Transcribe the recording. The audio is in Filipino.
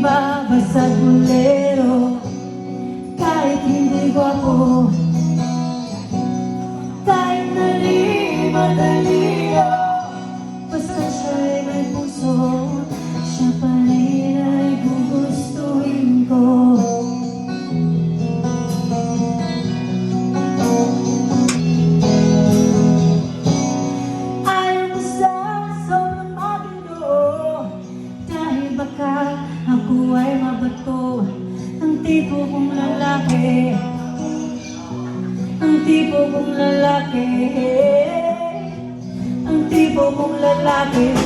Babasag bolero, kahit hindi gwapo, kahit na di madalino, basta siya'y may puso, siya pa rin ay gugustuhin ko. Ayaw mo sa sobrang magulo, dahil baka ako ay mabato. Ang tipo kong lalaki, ang tipo kong lalaki, ang tipo kong lalaki.